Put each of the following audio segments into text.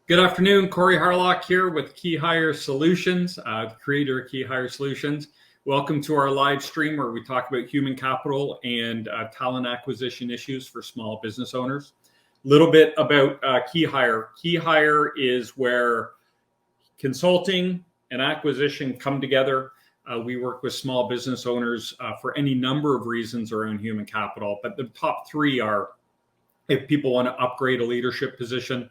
Good afternoon, Corey Harlock here with Key Hire Solutions, the creator of Key Hire Solutions. Welcome to our live stream where we talk about human capital and talent acquisition issues for small business owners. A little bit about Key Hire. Key Hire is where consulting and acquisition come together. We work with small business owners for any number of reasons around human capital, but the top three are if people want to upgrade a leadership position,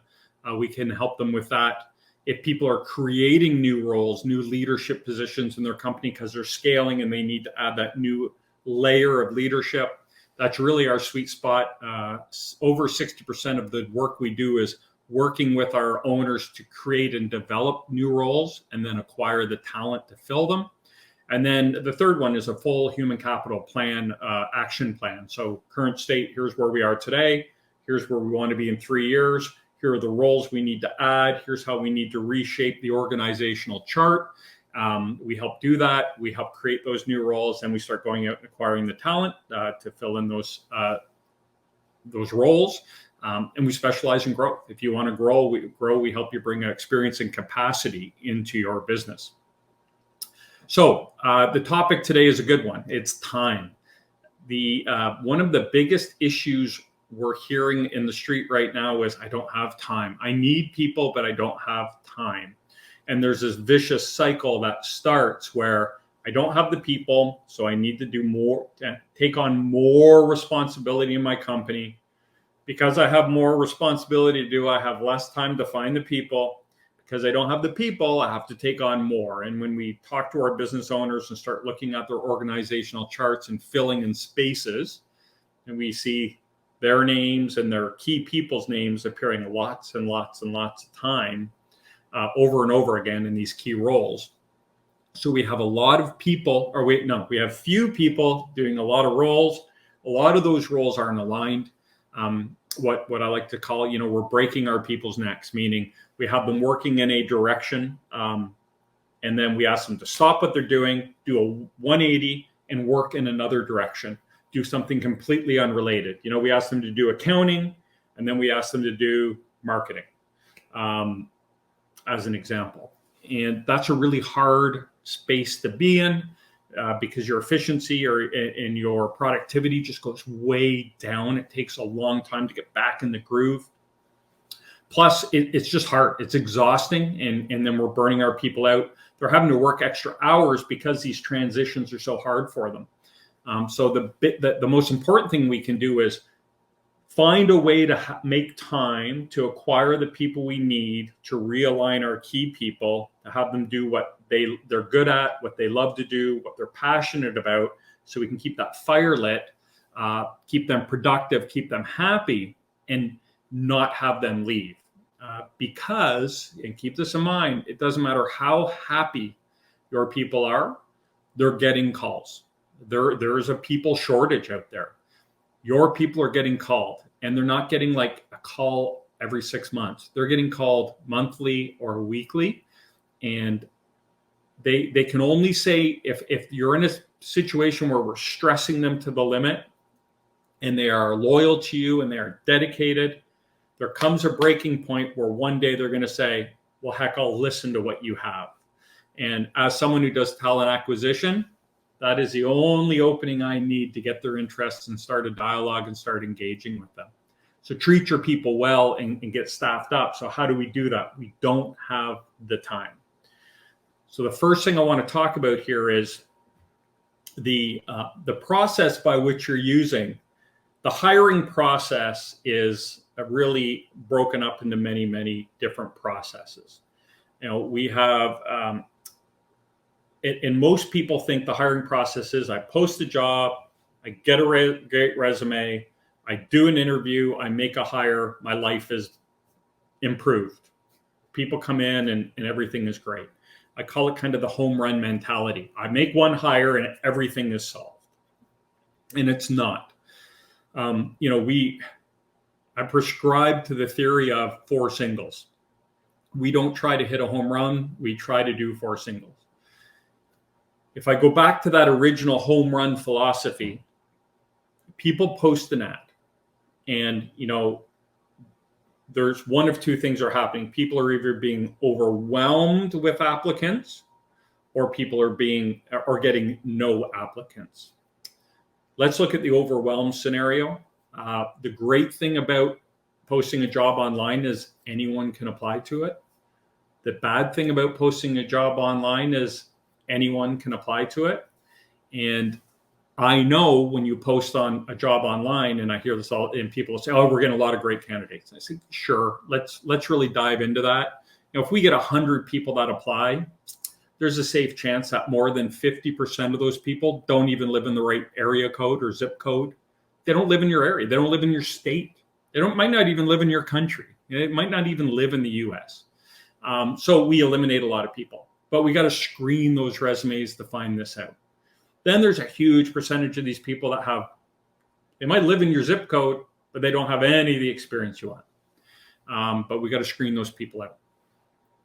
we can help them with that. If people are creating new roles, new leadership positions in their company because they're scaling and they need to add that new layer of leadership, that's really our sweet spot. Over 60% of the work we do is working with our owners to create and develop new roles and then acquire the talent to fill them. And then the third one is a full human capital plan, action plan. So current state, here's where we are today. Here's where we want to be in 3 years. Here are the roles we need to add. Here's how we need to reshape the organizational chart. We help do that. We help create those new roles, and we start going out and acquiring the talent to fill in those roles. And we specialize in growth. If you want to grow, we help you bring experience and capacity into your business. So the topic today is a good one. It's time. One of the biggest issues we're hearing in the street right now is I don't have time. I need people, but I don't have time. And there's this vicious cycle that starts where I don't have the people, so I need to do more, take on more responsibility in my company. Because I have more responsibility to do, I have less time to find the people. Because I don't have the people, I have to take on more. And when we talk to our business owners and start looking at their organizational charts and filling in spaces, and we see their names and their key people's names appearing lots and lots and lots of time over and over again in these key roles. So we have a lot of people, we have few people doing a lot of roles. A lot of those roles aren't aligned. What I like to call, we're breaking our people's necks, meaning we have them working in a direction, and then we ask them to stop what they're doing, do a 180 and work in another direction. Do something completely unrelated. We ask them to do accounting, and then we ask them to do marketing, as an example. And that's a really hard space to be in because your efficiency and your productivity just goes way down. It takes a long time to get back in the groove. Plus, it's just hard. It's exhausting, and then we're burning our people out. They're having to work extra hours because these transitions are so hard for them. So the most important thing we can do is find a way to make time to acquire the people we need to realign our key people, to have them do what they're good at, what they love to do, what they're passionate about, so we can keep that fire lit, keep them productive, keep them happy, and not have them leave. Because, and keep this in mind, it doesn't matter how happy your people are, they're getting calls. There is a people shortage out there. Your people are getting called, and they're not getting like a call every 6 months. They're getting called monthly or weekly, and they can only say if you're in a situation where we're stressing them to the limit and they are loyal to you and they are dedicated, there comes a breaking point where one day they're going to say, well, heck, I'll listen to what you have. And as someone who does talent acquisition, that is the only opening I need to get their interests and start a dialogue and start engaging with them. So treat your people well and get staffed up. So how do we do that? We don't have the time. So the first thing I want to talk about here is the process by which you're using. The hiring process is really broken up into many, many different processes. We have and most people think the hiring process is I post a job, I get a great resume, I do an interview, I make a hire, my life is improved. People come in and everything is great. I call it kind of the home run mentality. I make one hire and everything is solved. And it's not. I prescribe to the theory of 4 singles. We don't try to hit a home run. We try to do 4 singles. If I go back to that original home run philosophy, people post an ad, and there's one of two things are happening. People are either being overwhelmed with applicants, or people are getting no applicants. Let's look at the overwhelmed scenario. The great thing about posting a job online is anyone can apply to it. The bad thing about posting a job online is anyone can apply to it. And I know when you post on a job online, and I hear this all, and people say, "Oh, we're getting a lot of great candidates." And I say, "Sure, let's really dive into that." If we get 100 people that apply, there's a safe chance that more than 50% of those people don't even live in the right area code or zip code. They don't live in your area. They don't live in your state. Might not even live in your country. It might not even live in the U.S. So we eliminate a lot of people, but we got to screen those resumes to find this out. Then there's a huge percentage of these people that they might live in your zip code, but they don't have any of the experience you want. But we got to screen those people out.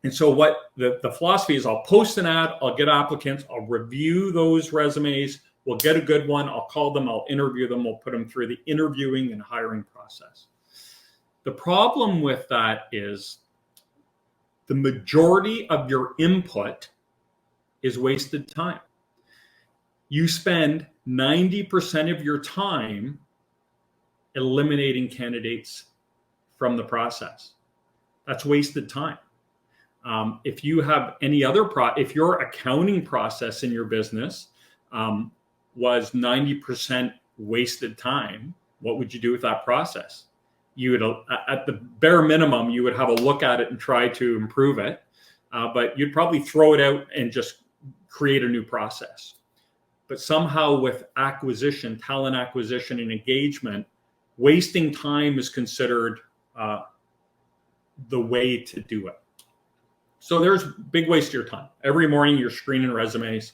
And so what the philosophy is, I'll post an ad, I'll get applicants, I'll review those resumes, we'll get a good one, I'll call them, I'll interview them, we'll put them through the interviewing and hiring process. The problem with that is the majority of your input is wasted time. You spend 90% of your time eliminating candidates from the process. That's wasted time. If you have any other if your accounting process in your business was 90% wasted time, what would you do with that process? You would, at the bare minimum, you would have a look at it and try to improve it, but you'd probably throw it out and just create a new process. But somehow with acquisition, talent acquisition and engagement, wasting time is considered the way to do it. So there's big waste of your time. Every morning you're screening resumes.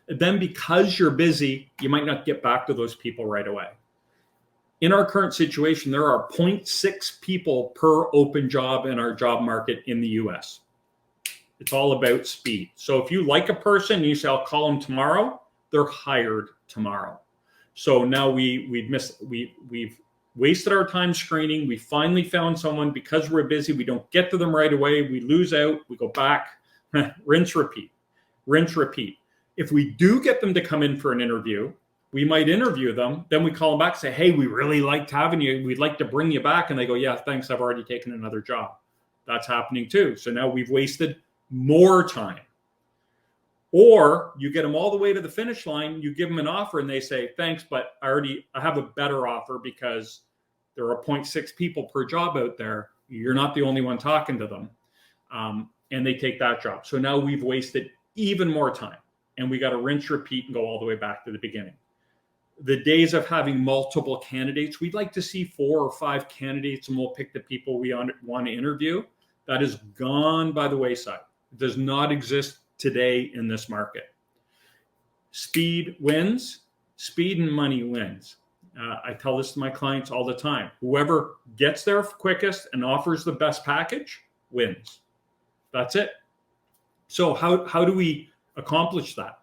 And then because you're busy, you might not get back to those people right away. In our current situation, there are 0.6 people per open job in our job market in the US. It's all about speed. So if you like a person and you say, I'll call them tomorrow, they're hired tomorrow. So now we've wasted our time screening. We finally found someone. Because we're busy, we don't get to them right away. We lose out. We go back. Rinse, repeat. Rinse, repeat. If we do get them to come in for an interview, we might interview them. Then we call them back and say, hey, we really liked having you. We'd like to bring you back. And they go, yeah, thanks. I've already taken another job. That's happening too. So now we've wasted more time. Or you get them all the way to the finish line, you give them an offer and they say, thanks, but I have a better offer because there are 0.6 people per job out there. You're not the only one talking to them. And they take that job. So now we've wasted even more time and we got to rinse, repeat and go all the way back to the beginning. The days of having multiple candidates, we'd like to see 4 or 5 candidates and we'll pick the people we want to interview. That is gone by the wayside. It does not exist today in this market. Speed wins. Speed and money wins. I tell this to my clients all the time. Whoever gets there quickest and offers the best package wins. That's it. So how do we accomplish that?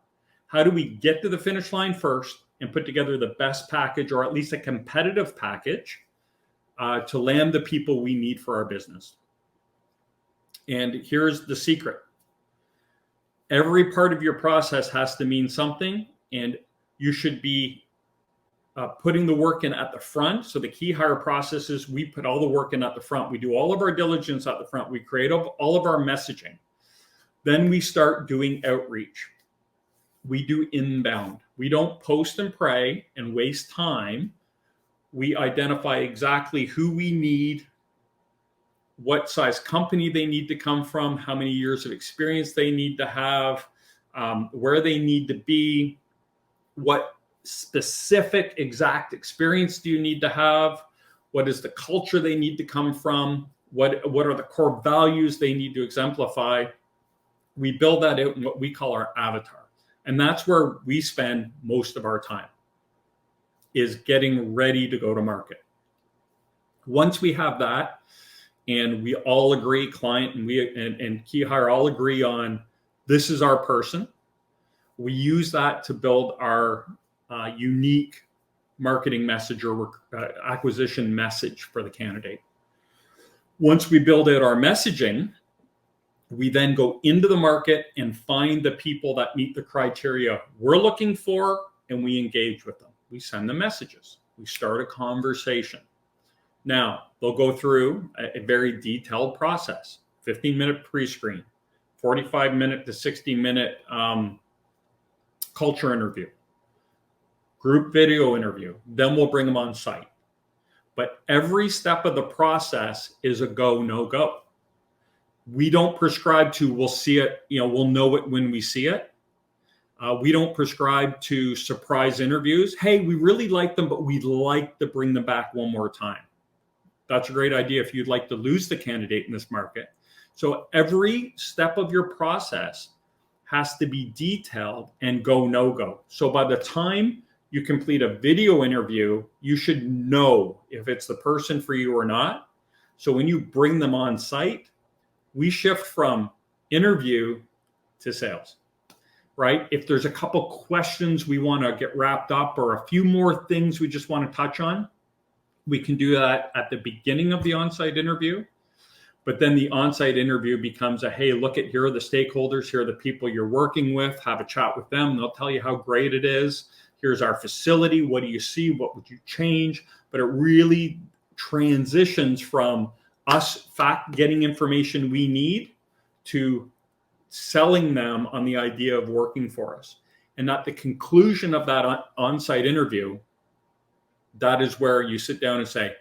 How do we get to the finish line first and put together the best package, or at least a competitive package, to land the people we need for our business? And here's the secret. Every part of your process has to mean something, and you should be putting the work in at the front. So the key hire process is we put all the work in at the front. We do all of our diligence at the front. We create all of our messaging. Then we start doing outreach. We do inbound. We don't post and pray and waste time. We identify exactly who we need, what size company they need to come from, how many years of experience they need to have, where they need to be, what specific exact experience do you need to have, what is the culture they need to come from, what are the core values they need to exemplify. We build that out in what we call our avatar. And that's where we spend most of our time, is getting ready to go to market. Once we have that, and we all agree, client and key hire all agree on this is our person, we use that to build our unique marketing message or acquisition message for the candidate. Once we build out our messaging, we then go into the market and find the people that meet the criteria we're looking for, and we engage with them. We send them messages. We start a conversation. Now, they'll go through a very detailed process, 15-minute pre-screen, 45-minute to 60-minute culture interview, group video interview. Then we'll bring them on site. But every step of the process is a go, no go. We don't prescribe to, we'll see it, we'll know it when we see it. We don't prescribe to surprise interviews. Hey, we really like them, but we'd like to bring them back one more time. That's a great idea if you'd like to lose the candidate in this market. So every step of your process has to be detailed and go, no go. So by the time you complete a video interview, you should know if it's the person for you or not. So when you bring them on site, we shift from interview to sales, right? If there's a couple questions we want to get wrapped up or a few more things we just want to touch on, we can do that at the beginning of the on-site interview. But then the on-site interview becomes a, hey, look at, here are the stakeholders, here are the people you're working with, have a chat with them. They'll tell you how great it is. Here's our facility. What do you see? What would you change? But it really transitions from us getting information we need to selling them on the idea of working for us. And at the conclusion of that on-site interview, that is where you sit down and say,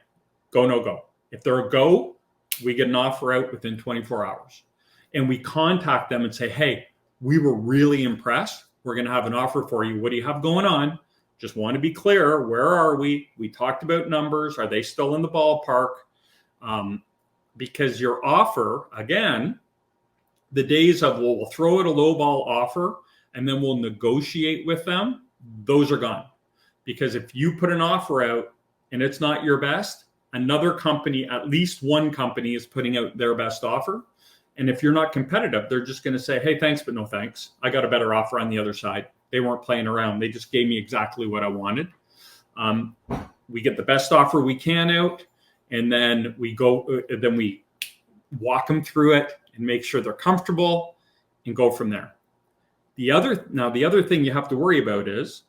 go, no go. If they're a go, we get an offer out within 24 hours. And we contact them and say, hey, we were really impressed. We're going to have an offer for you. What do you have going on? Just want to be clear. Where are we? We talked about numbers. Are they still in the ballpark? Because your offer, again, the days of, well, we'll throw it a lowball offer and then we'll negotiate with them, those are gone. Because if you put an offer out and it's not your best, another company, at least one company, is putting out their best offer. And if you're not competitive, they're just going to say, hey, thanks, but no thanks. I got a better offer on the other side. They weren't playing around. They just gave me exactly what I wanted. We get the best offer we can out, and then we walk them through it and make sure they're comfortable and go from there. The other thing you have to worry about is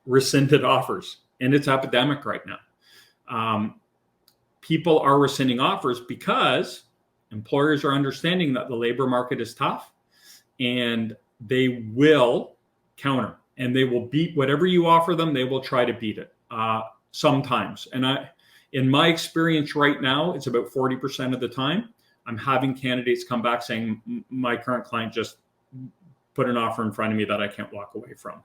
rescinded offers, and it's epidemic right now. People are rescinding offers because employers are understanding that the labor market is tough, and they will counter, and they will beat whatever you offer them. They will try to beat it sometimes. And in my experience right now, it's about 40% of the time I'm having candidates come back saying, my current client just put an offer in front of me that I can't walk away from.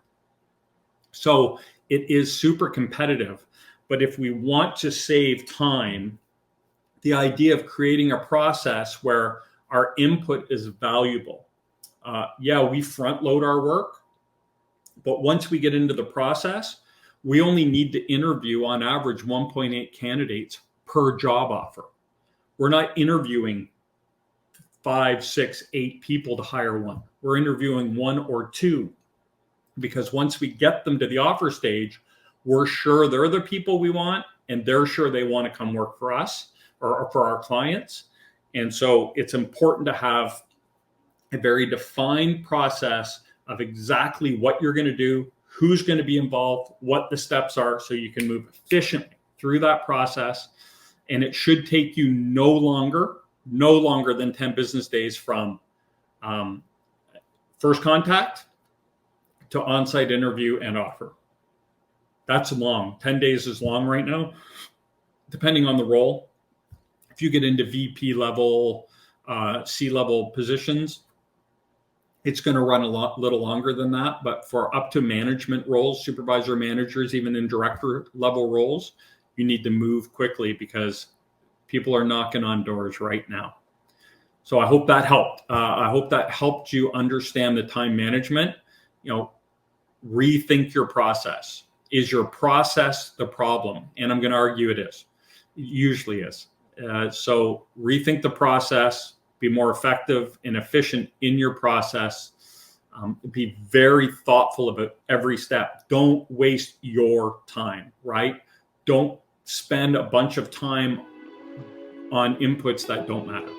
So it is super competitive. But if we want to save time, the idea of creating a process where our input is valuable. We front load our work, but once we get into the process, we only need to interview on average 1.8 candidates per job offer. We're not interviewing 5, 6, 8 people to hire one. We're interviewing 1 or 2, because once we get them to the offer stage, we're sure they're the people we want, and they're sure they want to come work for us or for our clients. And so it's important to have a very defined process of exactly what you're going to do, who's going to be involved, what the steps are, so you can move efficiently through that process. And it should take you no longer than 10 business days from first contact to on-site interview and offer. That's long. 10 days is long right now, depending on the role. If you get into VP level, C-level positions, it's going to run a little longer than that. But for up to management roles, supervisor managers, even in director level roles, you need to move quickly because people are knocking on doors right now. So I hope that helped. I hope that helped you understand the time management. Rethink your process. Is your process the problem? And I'm going to argue it is. It usually is. So rethink the process. Be more effective and efficient in your process. Be very thoughtful about every step. Don't waste your time, right? Don't spend a bunch of time on inputs that don't matter.